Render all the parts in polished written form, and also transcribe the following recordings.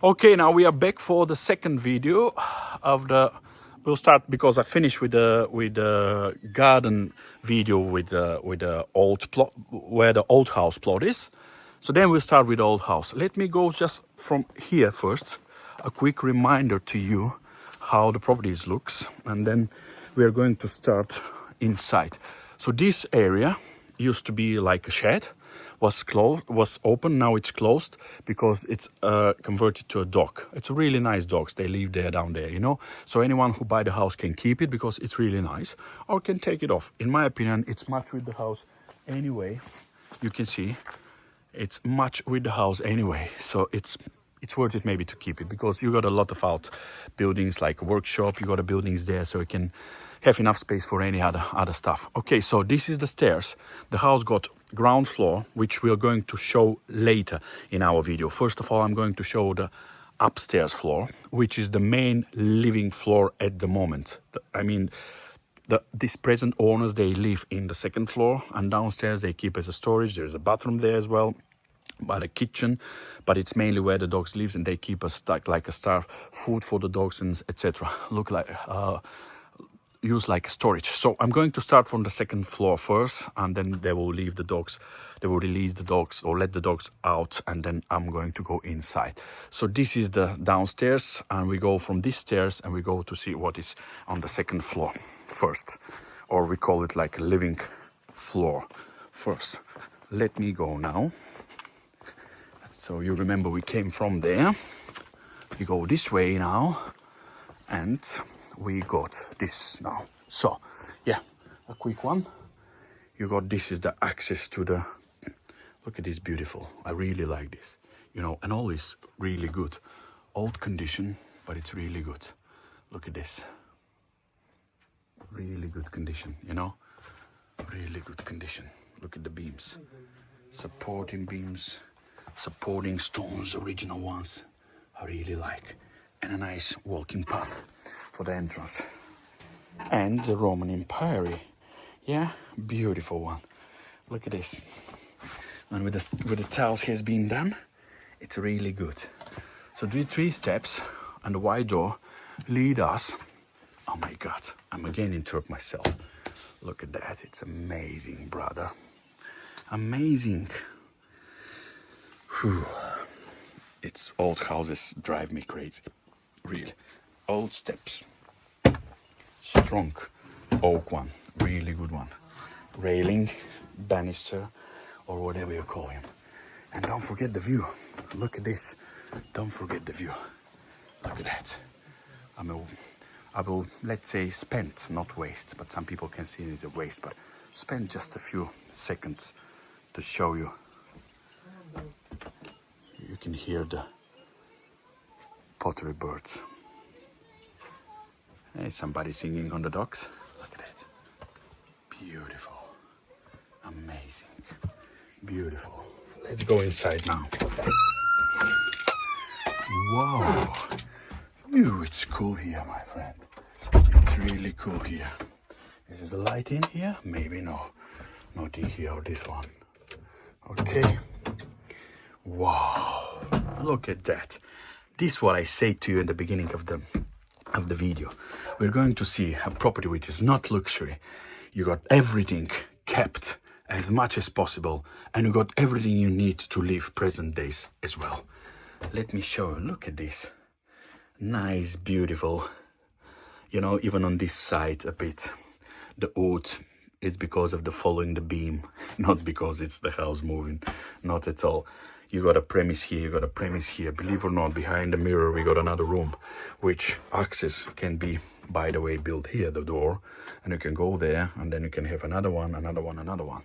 Okay, now we are back for the second video of the. We'll start because I finished with the garden video with the old plot where the old house plot is. So then we'll start with the old house. Let me go just from here first. A quick reminder to you how the properties looks, and then we are going to start inside. So this area used to be like a shed, was closed, was open. Now it's closed because it's converted to a dock. It's a really nice docks. They live there down there, you know. So anyone who buy the house can keep it because it's really nice, or can take it off. In my opinion, it's much with the house anyway. You can see it's much with the house anyway. So it's worth it maybe to keep it because you got a lot of out buildings like a workshop. You got the buildings there, so you can have enough space for any other stuff. Okay, so this is the stairs. The house got ground floor, which we are going to show later in our video. First of all, I'm going to show the upstairs floor, which is the main living floor at the moment. These present owners, they live in the second floor, and downstairs they keep as a storage. There's a bathroom there as well, by the kitchen, but it's mainly where the dogs lives, and they keep a stack like a star food for the dogs and etc. Look like use like storage. So I'm going to start from the second floor first, and then they will leave the dogs. They will release the dogs or let the dogs out, and then I'm going to go inside. So this is the downstairs, and we go from these stairs and we go to see what is on the second floor first, or we call it like a living floor first. Let me go now. So you remember we came from there. We go this way now, and we got this now. So yeah, a quick one. You got, this is the access to the, look at this, beautiful. I really like this, you know, and all is really good. Old condition, but it's really good. Look at this. Really good condition, you know, really good condition. Look at the beams, supporting beams, supporting stones, original ones. I really like, and a nice walking path for the entrance. And the Roman Empire, yeah, beautiful one. Look at this. And with the tiles has been done, it's really good. So the 3 steps and the wide door lead us. Oh my God, I'm again interrupt myself. Look at that, it's amazing, brother. Amazing. Whew. It's old houses drive me crazy, really. Old steps, strong oak one, really good one. Railing, banister, or whatever you call him. And don't forget the view. Look at this. Don't forget the view. Look at that. I will, let's say, spend, not waste, but some people can see it as a waste, but spend just a few seconds to show you. You can hear the pottery birds. Hey, somebody singing on the docks. Look at it. Beautiful. Amazing. Beautiful. Let's go inside now. Wow. Ooh, it's cool here, my friend. It's really cool here. Is there a light in here? Maybe no. Not in here or this one. Okay. Wow. Look at that. This is what I say to you in the beginning of the video. We're going to see a property which is not luxury. You got everything kept as much as possible, and you got everything you need to live present days as well. Let me show you. Look at this. Nice, beautiful. You know, even on this side a bit, the wood is because of the following the beam, not because it's the house moving, not at all. You got a premise here, you got a premise here. Believe or not, behind the mirror we got another room, which access can be, by the way, built here, the door, and you can go there, and then you can have another one, another one, another one.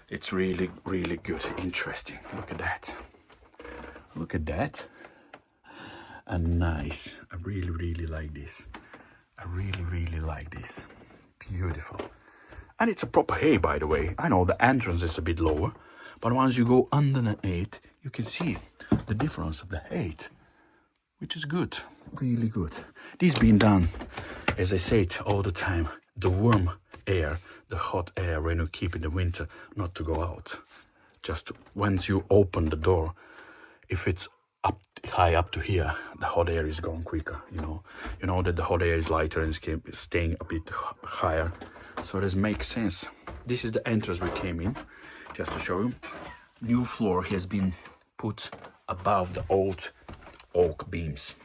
It's really, really good, interesting. Look at that. Look at that. And nice. I really, really like this. I really, really like this. Beautiful. And it's a proper hay, by the way. I know the entrance is a bit lower, but once you go under the 8, you can see the difference of the height, which is good, really good. This being done, as I say it all the time, the warm air, the hot air when you keep in the winter, not to go out. Just once you open the door, if it's up high up to here, the hot air is going quicker, you know. You know that the hot air is lighter and it's staying a bit higher. So this makes sense. This is the entrance we came in, just to show you. New floor has been put above the old oak beams.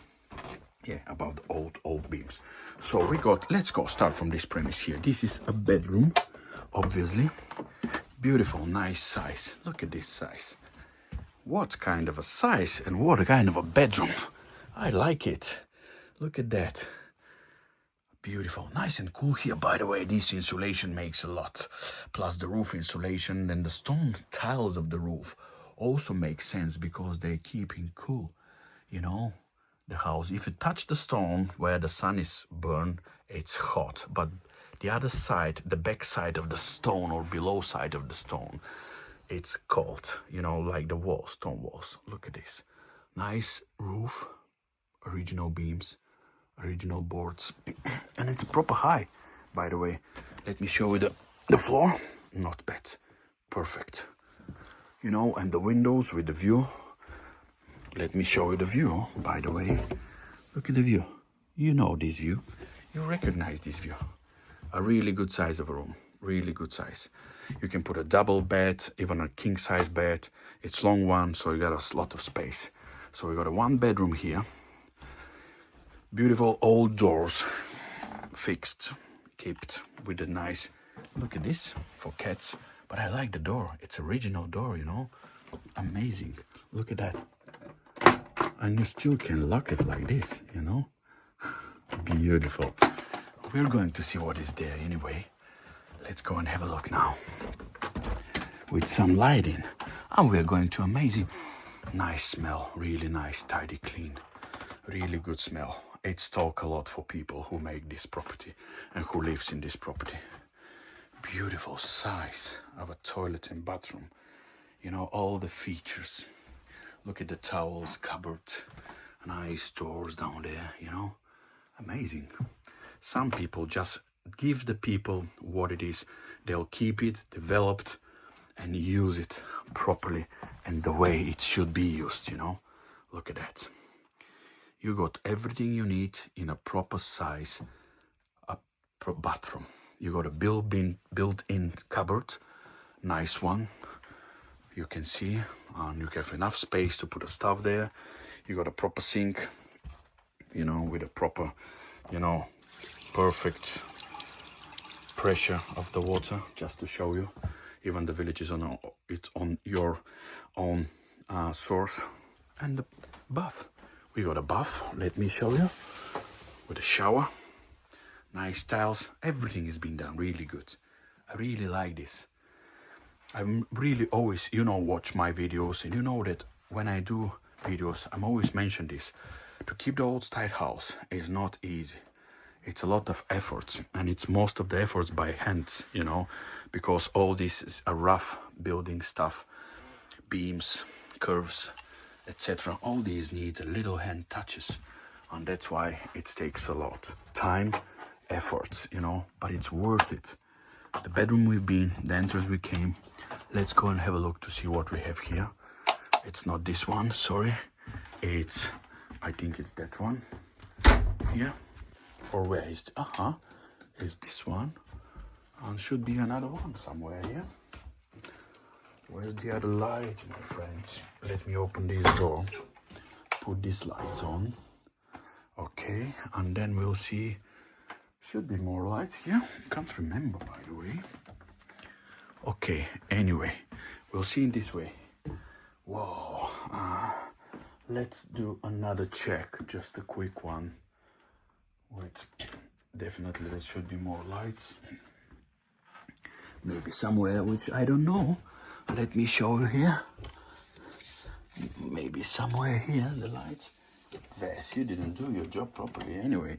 Yeah, above the old oak beams. So we got, let's go start from this premise here. This is a bedroom, obviously. Beautiful, nice size. Look at this size. What kind of a size and what kind of a bedroom. I like it. Look at that. Beautiful, nice and cool here. By the way, this insulation makes a lot. Plus the roof insulation and the stone tiles of the roof also make sense because they're keeping cool, you know, the house. If you touch the stone where the sun is burned, it's hot. But the other side, the back side of the stone or below side of the stone, it's cold, you know, like the walls, stone walls. Look at this. Nice roof, original beams, original boards, and it's proper high, by the way. Let me show you the floor. Not bad. Perfect. You know, and the windows with the view. Let me show you the view, by the way. Look at the view. You know this view. You recognize this view. A really good size of a room. Really good size. You can put a double bed, even a king size bed. It's long one, so you got a lot of space. So we got a one bedroom here. Beautiful old doors, fixed, kept with a nice, look at this, for cats. But I like the door, it's original door, you know, amazing. Look at that. And you still can lock it like this, you know. Beautiful. We're going to see what is there anyway. Let's go and have a look now. With some lighting. And we're going to amazing. Nice smell, really nice, tidy, clean. Really good smell. It's talk a lot for people who make this property and who lives in this property. Beautiful size of a toilet and bathroom. You know, all the features. Look at the towels, cupboard, nice doors down there, you know. Amazing. Some people just give the people what it is. They'll keep it developed and use it properly and the way it should be used, you know. Look at that. You got everything you need in a proper size bathroom. You got a built-in cupboard, nice one. You can see, and you have enough space to put the stuff there. You got a proper sink, you know, with a proper, you know, perfect pressure of the water. Just to show you, even the village is on your own source. And the bath. We got a bath, let me show you, with a shower, nice tiles, everything has been done really good. I really like this. I'm really always, you know, watch my videos, and you know that when I do videos, I'm always mention this. To keep the old style house is not easy. It's a lot of efforts, and it's most of the efforts by hands, you know, because all this is a rough building stuff, beams, curves, etc. All these need little hand touches, and that's why it takes a lot time, efforts, you know, but it's worth it. The bedroom we've been, the entrance we came. Let's go and have a look to see what we have here. It's not this one, sorry. It's, I think it's that one here. Or where is it? Is this one, and should be another one somewhere here. Where's the other light, my friends? Let me open this door, put these lights on. Okay, and then we'll see. Should be more lights here. Can't remember, by the way. Okay, anyway, we'll see in this way. Whoa. Let's do another check, just a quick one. Wait, definitely there should be more lights. Maybe somewhere, which I don't know. Let me show you here. Maybe somewhere here, the lights. Vess, you didn't do your job properly anyway.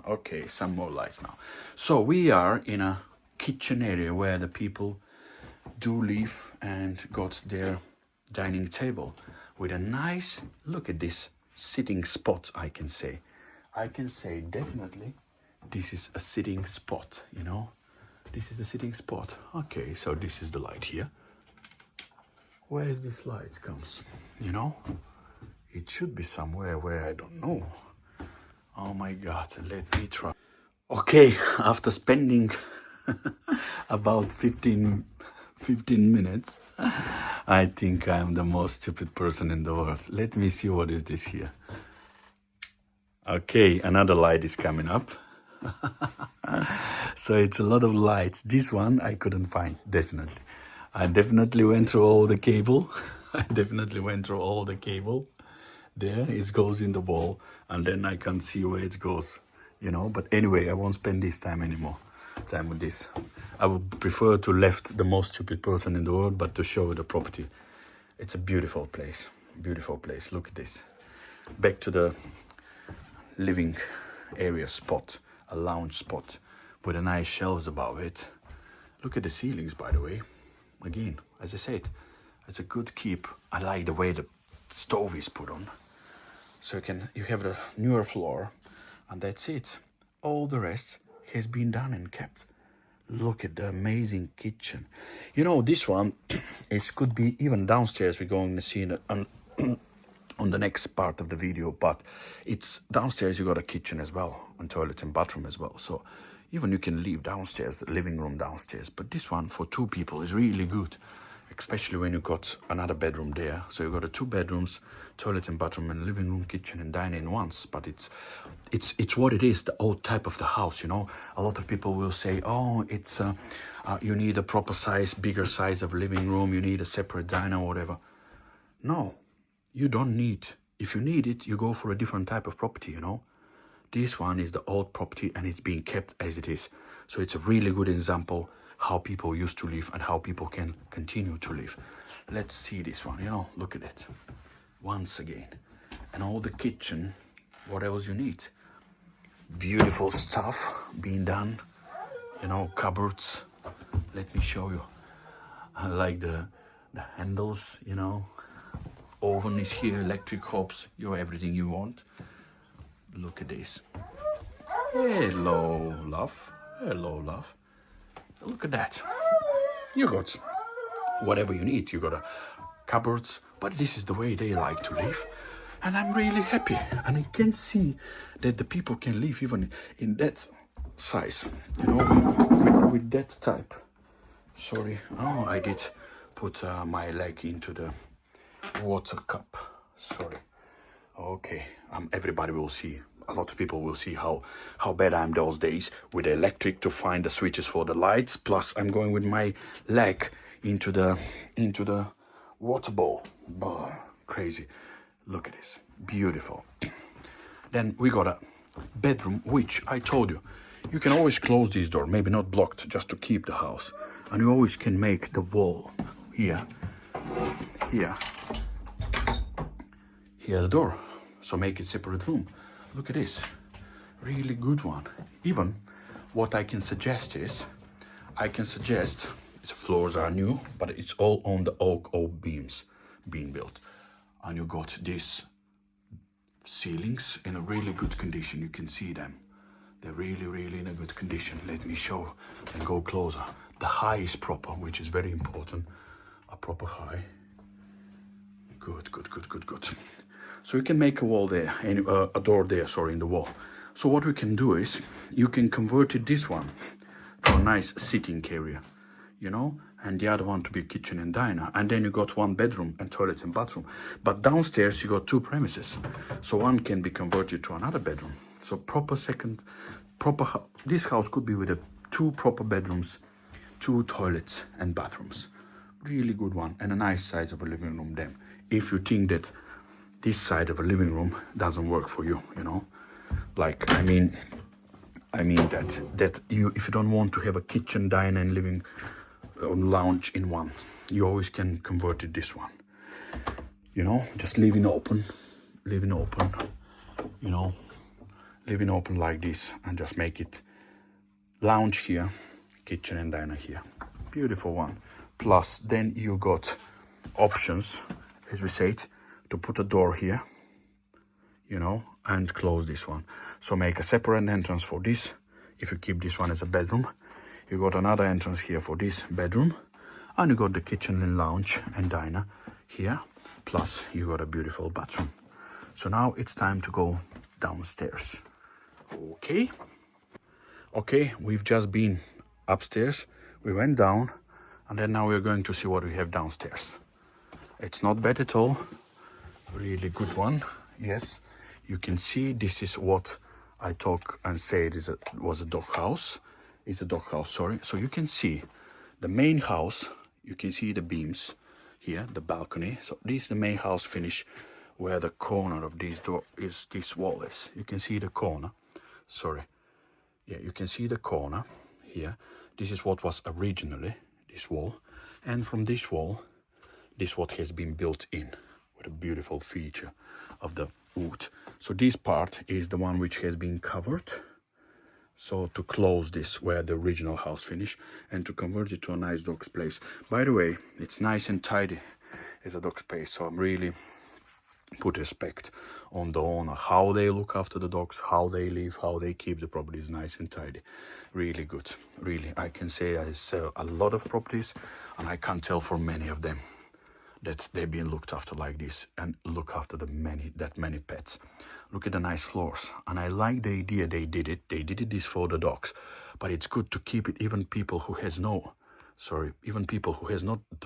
Okay, some more lights now. So we are in a kitchen area where the people do live and got their dining table with a nice, look at this sitting spot, I can say. I can say definitely this is a sitting spot, you know. This is the sitting spot. Okay, so this is the light here. Where is this light comes, you know? It should be somewhere where I don't know. Oh my God, let me try. Okay, after spending about 15 minutes, I think I'm the most stupid person in the world. Let me see what is this here. Okay, another light is coming up. So it's a lot of lights. This one I couldn't find, definitely. I definitely went through all the cable. There, it goes in the wall, and then I can see where it goes, you know. But anyway, I won't spend this time with this. I would prefer to left the most stupid person in the world, but to show the property. It's a beautiful place. Look at this. Back to the living area spot, a lounge spot with a nice shelves above it. Look at the ceilings, by the way. Again, as I said, it's a good keep. I like the way the stove is put on. So you have the newer floor, and that's it. All the rest has been done and kept. Look at the amazing kitchen. You know, this one, it could be even downstairs. We're going to see it on the next part of the video, but it's downstairs. You got a kitchen as well, and toilet and bathroom as well. So even you can leave downstairs, living room downstairs. But this one for two people is really good, especially when you got another bedroom there. So you got a 2 bedrooms, toilet and bathroom, and living room, kitchen, and dining in once. But it's what it is, the old type of the house, you know. A lot of people will say, oh, it's you need a proper size, bigger size of living room, you need a separate diner or whatever. No, you don't need. If you need it, you go for a different type of property, you know. This one is the old property, and it's being kept as it is. So it's a really good example how people used to live and how people can continue to live. Let's see this one, you know, look at it. Once again. And all the kitchen, what else you need? Beautiful stuff being done, you know, cupboards. Let me show you. I like the handles, you know. Oven is here, electric hobs, you have everything you want. Look at this. Hello, love. Look at that. You got whatever you need. You got a cupboards, but this is the way they like to live, and I'm really happy. And I can see that the people can live even in that size, you know, with that type. Sorry, oh, I did put my leg into the water cup. Sorry. Okay, everybody will see. A lot of people will see how bad I am those days with the electric to find the switches for the lights. Plus, I'm going with my leg into the water bowl. Crazy. Look at this. Beautiful. Then we got a bedroom, which I told you, you can always close this door, maybe not blocked, just to keep the house. And you always can make the wall here the door. So make it separate room. Look at this, really good one. Even what I can suggest is, the floors are new, but it's all on the oak beams being built. And you got these ceilings in a really good condition. You can see them. They're really in a good condition. Let me show and go closer. The high is proper, which is very important. A proper high. Good. So you can make a wall there, a door there, sorry, in the wall. So what we can do is, you can convert this one to a nice sitting area, you know, and the other one to be kitchen and diner. And then you got 1 bedroom and toilet and bathroom. But downstairs you got 2 premises. So one can be converted to another bedroom. So this house could be with 2 proper bedrooms, 2 toilets and bathrooms. Really good one, and a nice size of a living room then. If you think that this side of a living room doesn't work for you, you know, like I mean that you, if you don't want to have a kitchen, diner, and living lounge in one, you always can convert it this one, you know, just leaving open, you know, leaving open like this, and just make it lounge here, kitchen and diner here. Beautiful one. Plus then you got options, as we said, to put a door here, you know, and close this one. So make a separate entrance for this. If you keep this one as a bedroom, you got another entrance here for this bedroom, and you got the kitchen and lounge and diner here. Plus you got a beautiful bathroom. So now it's time to go downstairs. Okay. Okay, we've just been upstairs. We went down, and then now we're going to see what we have downstairs. It's not bad at all. Really good one. Yes, you can see this is what I talk and say it was a dog house. It's a dog house, sorry. So you can see the main house. You can see the beams here, the balcony. So this is the main house finish, where the corner of this door is, this wall is. You can see the corner. Sorry. Yeah, you can see the corner here. This is what was originally this wall. And from this wall, this what has been built in with a beautiful feature of the wood. So this part is the one which has been covered. So to close this where the original house finished and to convert it to a nice dog place. By the way, it's nice and tidy as a dog space. So I'm really put respect on the owner, how they look after the dogs, how they live, how they keep the properties nice and tidy. Really good. Really, I can say I sell a lot of properties, and I can't tell for many of them that they've been looked after like this and look after that many pets. Look at the nice floors, and I like the idea they did it. They did this for the dogs, but it's good to keep it. Even people who has not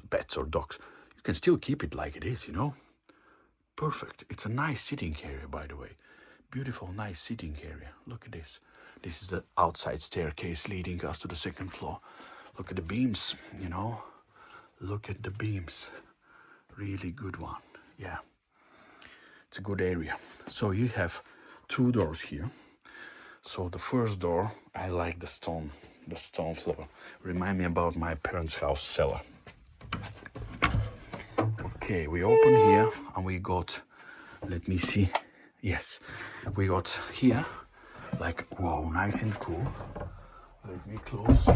pets or dogs, you can still keep it like it is, you know. Perfect. It's a nice sitting area, by the way. Beautiful, nice sitting area. Look at this. This is the outside staircase leading us to the second floor. Look at the beams, you know. Look at the beams. Really good one. Yeah. It's a good area. So you have two doors here. So the first door, I like the stone floor. Remind me about my parents' house cellar. Okay, we open here and we got, let me see, yes, we got here, like, wow, nice and cool. Let me close.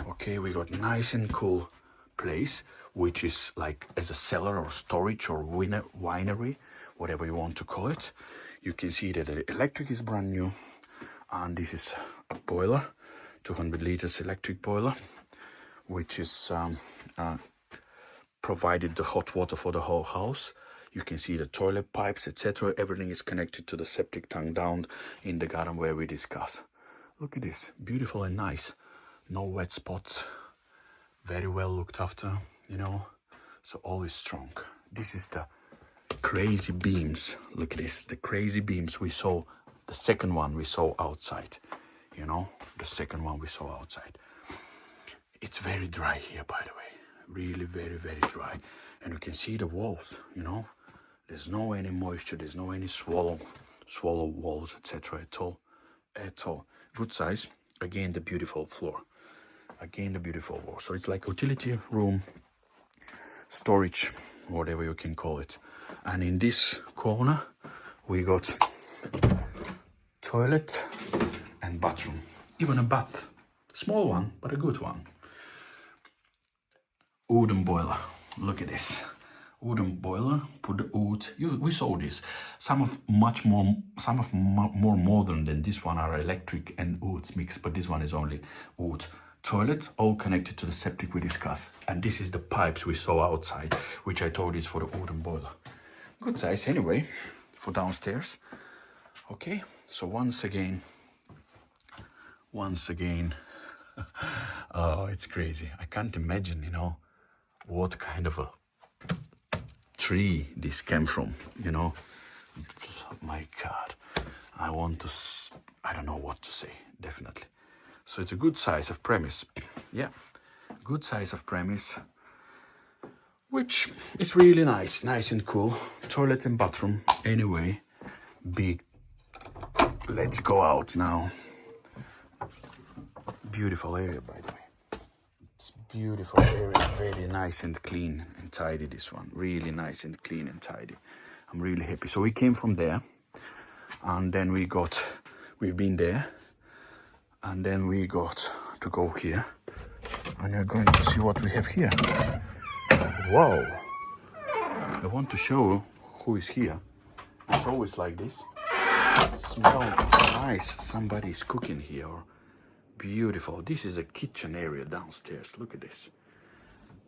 Okay, we got nice and cool place, which is like as a cellar or storage or winery, whatever you want to call it. You can see that the electric is brand new, and this is a boiler, 200 liters electric boiler, which is provided the hot water for the whole house. You can see the toilet pipes, etc. Everything is connected to the septic tank down in the garden where we discuss. Look at this, beautiful and nice. No wet spots, very well looked after, you know. So all is strong. This is the crazy beams. Look at this, the crazy beams we saw. The second one we saw outside, you know, the second one we saw outside. It's very dry here, by the way. Really very, very dry. And you can see the walls, you know. There's no any moisture, there's no any swallow walls, etc. at all. Good size. Again, the beautiful floor. Again, the beautiful wall. So it's like utility room, storage, whatever you can call it. And in this corner, we got toilet and bathroom. Even a bath. Small one, but a good one. Wooden boiler. Look at this. Wooden boiler. Put the wood. We saw this. Some of more modern than this one are electric and wood mixed, but this one is only wood. Toilet, all connected to the septic we discussed. And this is the pipes we saw outside, which I told is for the wooden boiler. Good size anyway, for downstairs. Okay, so once again, oh, it's crazy. I can't imagine, you know, what kind of a tree this came from, you know. My God, I don't know what to say, definitely. So it's a good size of premise. Yeah, good size of premise, which is really nice and cool. Toilet and bathroom, anyway, big. Let's go out now. Beautiful area, by the way. It's beautiful area, very nice and clean and tidy, this one. Really nice and clean and tidy. I'm really happy. So we came from there, and then we've been there, and then we got to go here, and you're going to see what we have here. Wow. I want to show who is here. It's always like this. It smells nice. Somebody's cooking here. Beautiful. This is a kitchen area downstairs. Look at this.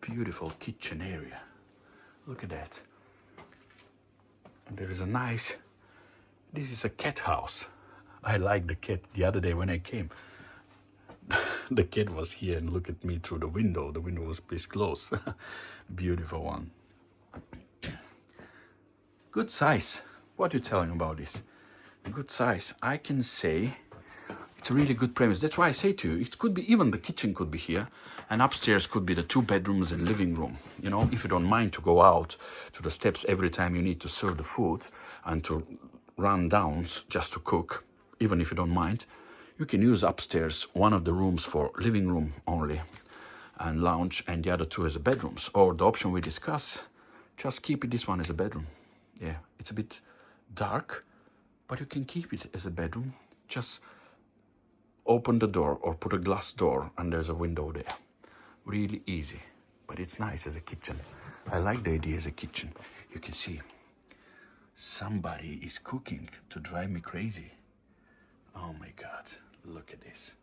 Beautiful kitchen area. Look at that. And there is a nice, this is a cat house. I like the cat. The other day when I came, the cat was here and looked at me through the window. The window was pushed close. Beautiful one. Good size. What are you telling about this? Good size. I can say it's a really good premise. That's why I say to you, it could be even the kitchen could be here, and upstairs could be the 2 bedrooms and living room. You know, if you don't mind to go out to the steps every time you need to serve the food and to run down just to cook, even if you don't mind, you can use upstairs one of the rooms for living room only and lounge, and the other 2 as a bedrooms. Or the option we discuss, just keep it this one as a bedroom. Yeah, it's a bit dark, but you can keep it as a bedroom. Just open the door or put a glass door and there's a window there. Really easy, but it's nice as a kitchen. I like the idea as a kitchen. You can see somebody is cooking to drive me crazy. Oh my God, look at this.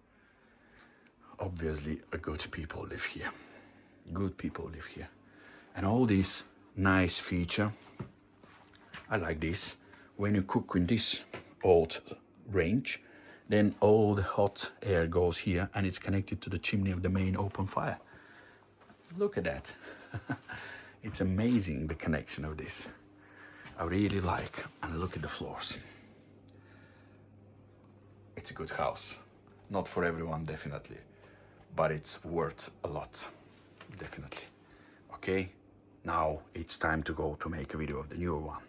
Obviously, good people live here. Good people live here. And all these nice feature. I like this. When you cook in this old range, then all the hot air goes here and it's connected to the chimney of the main open fire. Look at that. It's amazing, the connection of this. I really like, and look at the floors. It's a good house. Not for everyone, definitely, but it's worth a lot, definitely. Okay, now it's time to go to make a video of the newer one.